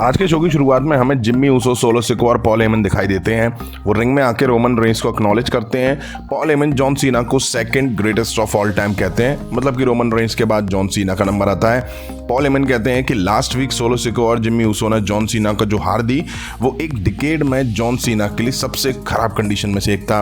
आज के शो की शुरुआत में हमें जिम्मी ऊसो, सोलो सिकोआ और पॉल हेमन दिखाई देते हैं। वो रिंग में आके रोमन रेंस को एक्नॉलेज करते हैं। पॉल हेमन जॉन सीना को second greatest of all time कहते हैं, मतलब कि रोमन रेंस के बाद जॉन सीना का नंबर आता है। पॉल हेमन कहते हैं कि लास्ट वीक सोलो सिकोआ और जिम्मी ऊसो ने जॉन सीना को जो हार दी वो एक डिकेड में जॉन सीना के लिए सबसे खराब कंडीशन में से एक था।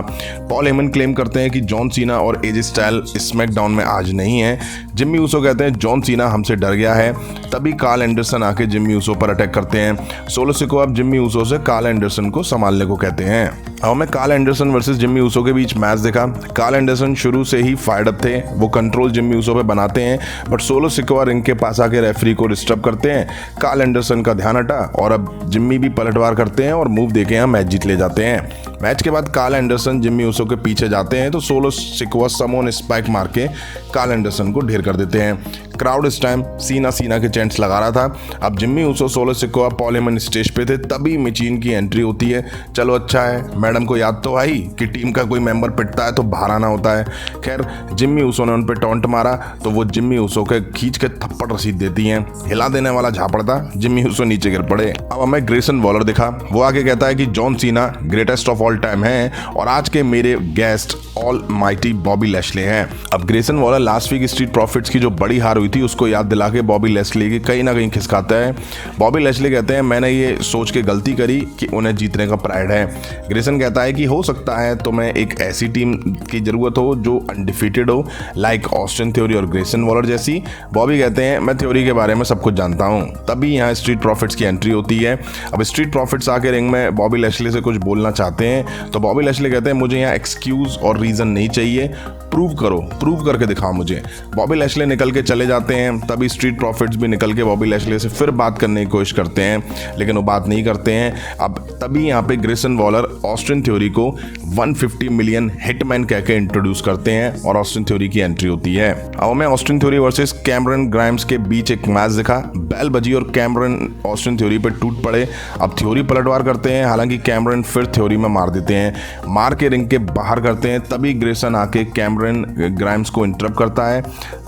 पॉल हेमन क्लेम करते हैं कि जॉन सीना और एजे स्टाइल स्मैकडाउन में आज नहीं है। जिम्मी ऊसो कहते हैं जॉन सीना हमसे डर गया है। तभी कार्ल एंडरसन आके जिम्मी ऊसो पर अटैक करते हैं। सोलो सिकोआ अब जिम्मी ऊसो से कार्ल एंडरसन को संभालने को कहते हैं। अब हमें Karl Anderson versus Jimmy Uso के बीच मैच देखा। कार्ल एंडरसन शुरू से ही फायर्ड अप थे। वो कंट्रोल जिम्मी ऊसो पे बनाते हैं, बट सोलो सिकोआ रिंग के पास आके रेफरी को डिस्टर्ब करते हैं। कार्ल एंडरसन का ध्यान हटा और अब जिम्मी भी पलटवार करते हैं और मूव देके यहाँ मैच जीत ले जाते हैं। मैच के बाद कार्ल एंडरसन जिम्मी ऊसो के पीछे जाते हैं तो सोलो सिकोआ समोन स्पाइक मार के कार्ल एंडरसन को ढेर कर देते हैं। क्राउड इस टाइम सीना के चैंट्स लगा रहा था। अब Jimmy Uso, solo Sikoa, Paul Heyman stage पे थे, तभी मिचीन की एंट्री होती है। चलो अच्छा है, मैडम को याद तो आई कि टीम का कोई मेंबर पिटता है तो बाहर आना होता है। खैर, जिम्मी ऊसो ने उन पे टॉन्ट मारा तो वो जिम्मी ऊसो के खींच के थप्पड़ रसीद देती हैं। हिला देने वाला झापड़ था, जिम्मी ऊसो नीचे गिर पड़े। अब हमें ग्रेसन वॉलर दिखा। वो आगे कहता है कि John Cena greatest of all time है और आज के मेरे guest all mighty Bobby Lashley हैं। अब Grayson Waller last week Street Profits की जो बड़ी हार हुई थी उसको याद दिला के बॉबी लैशले की कहीं ना कहीं खिसकाता है। बॉबी लैशले कहते हैं मैंने ये सोच के गलती करी कि उन्हें जीतने का प्राइड है। ग्रेसन कहता है कि हो सकता है तुम्हें एक ऐसी टीम की जरूरत हो जो अनडिफीटेड हो, लाइक ऑस्टिन थ्योरी और ग्रेसन वॉलर जैसी। बॉबी कहते हैं मैं थ्योरी के बारे में सब कुछ जानता हूँ। तभी यहाँ स्ट्रीट प्रॉफिट्स की एंट्री होती है। अब स्ट्रीट प्रॉफिट्स आके रिंग में बॉबी लैशले से कुछ बोलना चाहते हैं तो बॉबी लैशले कहते हैं मुझे यहाँ एक्सक्यूज और रीजन नहीं चाहिए, प्रूव करो, प्रूव करके दिखाओ मुझे। बॉबी लैशले निकल के चले जाते हैं। तभी स्ट्रीट प्रॉफिट्स भी निकल के बॉबी लैशले से फिर बात करने की कोशिश करते हैं, लेकिन वो बात नहीं करते हैं। अब तभी यहाँ पे ग्रेसन वॉलर ऑस्टिन थ्योरी को 150 मिलियन हिटमैन कह के इंट्रोड्यूस करते हैं और ऑस्टिन थ्योरी की एंट्री होती है। अब हमें Austin theory versus Cameron Grimes के बीच एक मैच दिखा। बेल बजी और कैमरन ऑस्टिन थ्योरी पे टूट पड़े। अब थ्योरी पलटवार करते हैं, हालांकि कैमरन फिर थ्योरी में मार देते हैं, मार के रिंग के बाहर करते हैं। तभी ग्रेसन आके कैमरन ग्राइम्स को इंटरप्ट करता है।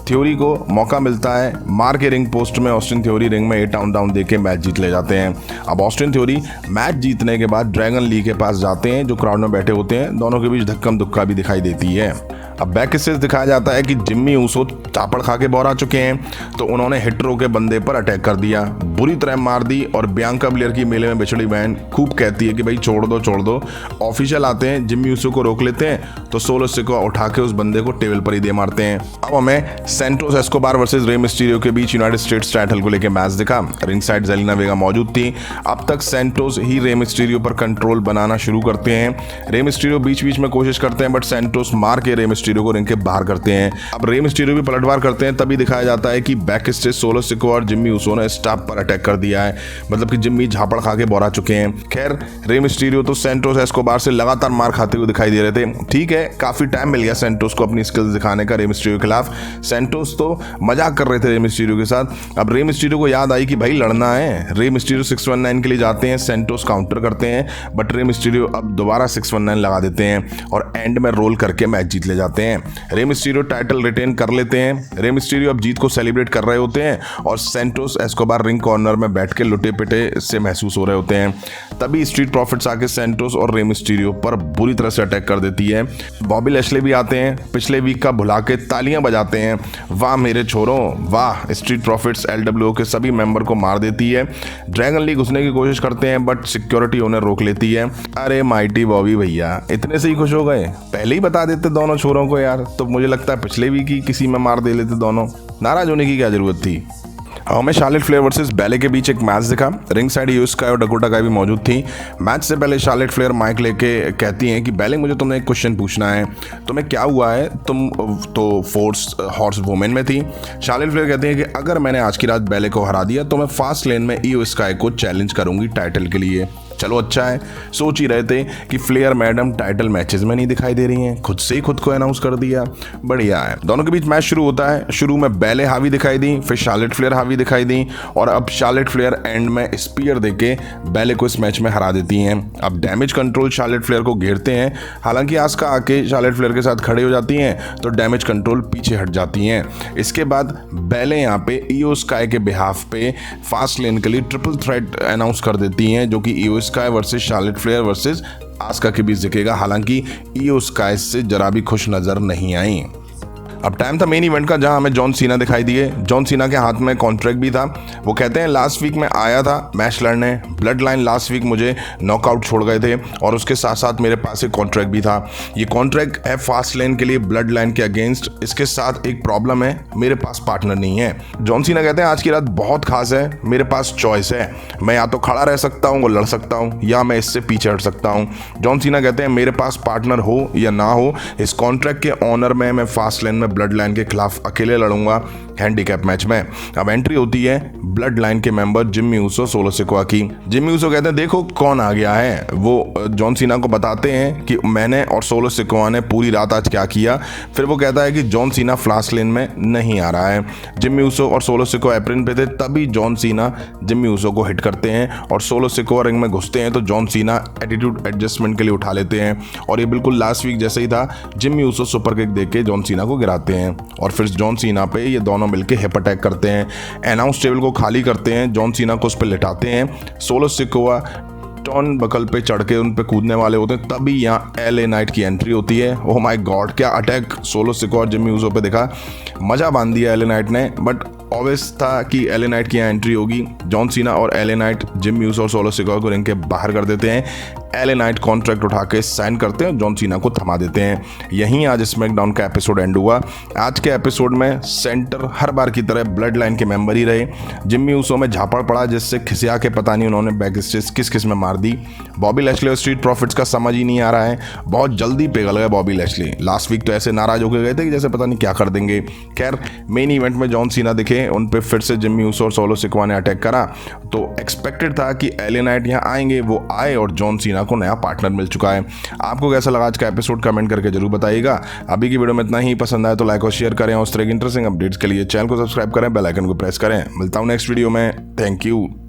थ्योरी को मौका मिलता है, मार के रिंग पोस्ट में ऑस्टिन थ्योरी रिंग में 8 डाउन देके मैच जीत ले जाते हैं। अब ऑस्टिन थ्योरी मैच जीतने के बाद ड्रैगन ली के पास जाते हैं जो क्राउड में बैठे होते हैं। दोनों के बीच धक्कम धुक्का भी दिखाई देती है। अब बैक स्टेज दिखाया जाता है कि जिम्मी ऊसो चापड़ खा के बोर आ चुके हैं तो उन्होंने हिटरो के बंदे पर अटैक कर दिया, बुरी तरह मार दी और बियांका ब्लेयर की मेले में बिछड़ी बहन खूब कहती है कि भाई छोड़ दो छोड़ दो। ऑफिशियल आते हैं, जिम्मी ऊसो को रोक लेते हैं तो सोलो सिकोआ उठा के उस बंदे को टेबल पर ही दे मारते हैं। अब हमें Santos Escobar versus Rey Mysterio के बीच यूनाइटेड स्टेट्स टाइटल को लेकर मैच दिखा। रिंग साइड जेलिना वेगा मौजूद थी। अब तक सैंटोस ही रे मिस्टीरियो पर कंट्रोल बनाना शुरू करते हैं। रे मिस्टीरियो बीच बीच में कोशिश करते हैं बट सैंटोस मार के रे मिस्टीरियो को रिंग के बाहर करते हैं। अब रे मिस्टीरियो भी पलटवार करते हैं। तभी दिखाया जाता है कि बैक स्टेज सोलो सिकोआ और जिम्मी ऊसो ने स्टाफ पर अटैक कर दिया है, मतलब कि जिम्मी झापड़ खा के बोरा चुके हैं। खैर, रे मिस्टीरियो तो सैंटोस एस्कोबार से लगातार मार खाते हुए दिखाई दे रहे थे। ठीक है, काफी टाइम मिल गया सैंटोस को अपनी स्किल्स दिखाने का रे मिस्टीरियो के खिलाफ। सैंटोस तो मजाक कर रहे थे रे मिस्टीरियो के साथ। अब रे मिस्टीरियो को याद आई कि भाई लड़ना है। रे मिस्टीरियो 619 के लिए जाते हैं, सैंटोस काउंटर करते हैं बट रे मिस्टीरियो अब दोबारा 619 लगा देते हैं और एंड में रोल करके मैच जीत ले जाते हैं। रे मिस्टीरियो टाइटल रिटेन कर लेते हैं। रे मिस्टीरियो अब जीत को सेलिब्रेट कर रहे होते हैं और सैंटोस एस्कोबार रिंग कॉर्नर में बैठ के लुटे पिटे से महसूस हो रहे होते हैं। तभी स्ट्रीट प्रॉफिट्स आके सैंटोस और रे मिस्टीरियो पर बुरी तरह से अटैक कर देती है। बॉबी लैशले भी आते हैं, पिछले वीक का भुला के तालियां बजाते हैं, वाह मेरे छोरों वाह। स्ट्रीट प्रॉफिट्स LWO के सभी मेंबर को मार देती है। ड्रैगन लीग घुसने की कोशिश करते हैं बट सिक्योरिटी उन्हें रोक लेती है। अरे माइटी बॉबी भैया, इतने से ही खुश हो गए? पहले ही बता देते दोनों छोरों को यार, तो मुझे लगता है पिछले वीक ही किसी में मार दे लेते दोनों। नाराज होने की क्या जरूरत थी। हमें शार्लेट फ्लेयर वर्सेस बैले के बीच एक मैच दिखा। रिंग साइड ईओ स्काई और डकोटा काई भी मौजूद थी। मैच से पहले शार्लेट फ्लेयर माइक लेके कहती हैं कि बैले मुझे तुमने एक क्वेश्चन पूछना है, तुम्हें क्या हुआ है, तुम तो फोर्स हॉर्स वुमेन में थी। शार्लेट फ्लेयर कहती हैं कि अगर मैंने आज की रात बैले को हरा दिया तो मैं फास्ट लेन में ईओ स्काई को चैलेंज करूंगी टाइटल के लिए। चलो अच्छा है। सोच ही रहे थे कि फ्लेयर मैडम टाइटल मैचेस में नहीं दिखाई दे रही हैं, खुद से ही खुद को अनाउंस कर दिया, बढ़िया है। दोनों के बीच मैच शुरू होता है। शुरू में बैले हावी दिखाई दी, फिर शार्लेट फ्लेयर हावी दिखाई दी और अब शार्लेट फ्लेयर एंड में स्पीयर देके बैले को इस मैच में हरा देती हैं। अब डैमेज कंट्रोल शार्लेट फ्लेयर को घेरते हैं, हालांकि आस्का आके शार्लेट फ्लेयर के साथ खड़े हो जाती हैं तो डैमेज कंट्रोल पीछे हट जाती हैं। इसके बाद बैले यहाँ पे ईओ स्काई के बिहाफ पे फास्ट लेन के लिए ट्रिपल थ्रेट अनाउंस कर देती हैं, जो कि Iyo Sky versus Charlotte Flair versus Asuka के बीच दिखेगा। हालांकि ईओ स्काई से जरा भी खुश नजर नहीं आई। अब टाइम था मेन इवेंट का, जहां हमें जॉन सीना दिखाई दिए। जॉन सीना के हाथ में कॉन्ट्रैक्ट भी था। वो कहते हैं लास्ट वीक में आया था मैच लड़ने, ब्लड लाइन लास्ट वीक मुझे नॉकआउट छोड़ गए थे और उसके साथ साथ मेरे पास एक कॉन्ट्रैक्ट भी था। ये कॉन्ट्रैक्ट है फास्ट लेन के लिए ब्लड लाइन के अगेंस्ट। इसके साथ एक प्रॉब्लम है, मेरे पास पार्टनर नहीं है। जॉन सीना कहते हैं आज की रात बहुत खास है, मेरे पास चॉइस है, मैं या तो खड़ा रह सकता हूँ और लड़ सकता हूँ या मैं इससे पीछे हट सकता हूँ। जॉन सीना कहते हैं मेरे पास पार्टनर हो या ना हो, इस कॉन्ट्रैक्ट के ऑनर में मैं फास्ट लेन में ब्लड लाइन के खिलाफ अकेले लड़ूंगा हैंडीकैप मैच में। अब एंट्री होती है ब्लड लाइन के member Jimmy Uso solo Sikoa की। जिम्मी ऊसो कहते हैं देखो कौन आ गया है। वो जॉन सीना को बताते हैं कि मैंने और सोलो सिकोआ ने पूरी रात आज क्या किया। फिर वो कहता है कि जॉन सीना फास्ट लेन में नहीं आ रहा है। जिम्मी ऊसो और सोलो सिकोआ एप्रिन पे थे, तभी जॉन सीना जिम्मी ऊसो को हिट करते हैं और सोलो सिकोआ रिंग में घुसते हैं तो जॉन सीना एटीट्यूड एडजस्टमेंट के लिए उठा लेते हैं और ये बिल्कुल लास्ट वीक जैसे ही था। जिम्मी ऊसो सुपर किक देके जॉन सीना को गिराते हैं और फिर जॉन सीना पे ये दोनों मिलकर हिप अटैक करते हैं। अनाउंस टेबल को खाली करते हैं, जॉन सीना को उस पर लिटाते हैं। सोलो सिकोआ टॉन बकल पे चढ़ के उन पे कूदने वाले होते हैं, तभी यहाँ एलए नाइट की एंट्री होती है। ओह माय गॉड, क्या अटैक सोलो सिकोआ और जिम्मी ऊसो पे दिखा, मजा बांध दिया एलए नाइट ने। बट ऑब्वियस था कि एलए नाइट की यहाँ एंट्री होगी। जॉन सीना और एलए नाइट जिम्मी ऊसो और सोलो सिकोआ को रिंग के बाहर कर देते हैं। एलए नाइट कॉन्ट्रैक्ट उठा के साइन करते हैं, जॉन सीना को थमा देते हैं। यहीं आज स्मैकडाउन का एपिसोड एंड हुआ। आज के एपिसोड में सेंटर हर बार की तरह ब्लड लाइन के मेंबर ही रहे। जिम्मी ऊसो में झापड़ पड़ा, जिससे खिसिया के पता नहीं उन्होंने बैक स्टेज किस किस में मार दी। बॉबी लैशली और स्ट्रीट प्रॉफिट्स का समझ ही नहीं आ रहा है, बहुत जल्दी पिघल गए बॉबी लैशली। लास्ट वीक तो ऐसे नाराज होकर गए थे कि जैसे पता नहीं क्या कर देंगे। खैर मेन इवेंट में जॉन सीना दिखे, उन पे फिर से जिम्मी ऊसो और सोलो सिकोआ ने अटैक करा तो एक्सपेक्टेड था कि एलए नाइट यहाँ आएंगे, वो आए और जॉन सीना को नया पार्टनर मिल चुका है। आपको कैसा लगा आज का एपिसोड कमेंट करके जरूर बताइएगा। अभी की वीडियो में इतना ही, पसंद आए तो लाइक और शेयर करें और उस तरह की इंटरेस्टिंग अपडेट्स के लिए चैनल को सब्सक्राइब करें, बेल आइकन को प्रेस करें। मिलता हूं नेक्स्ट वीडियो में, थैंक यू।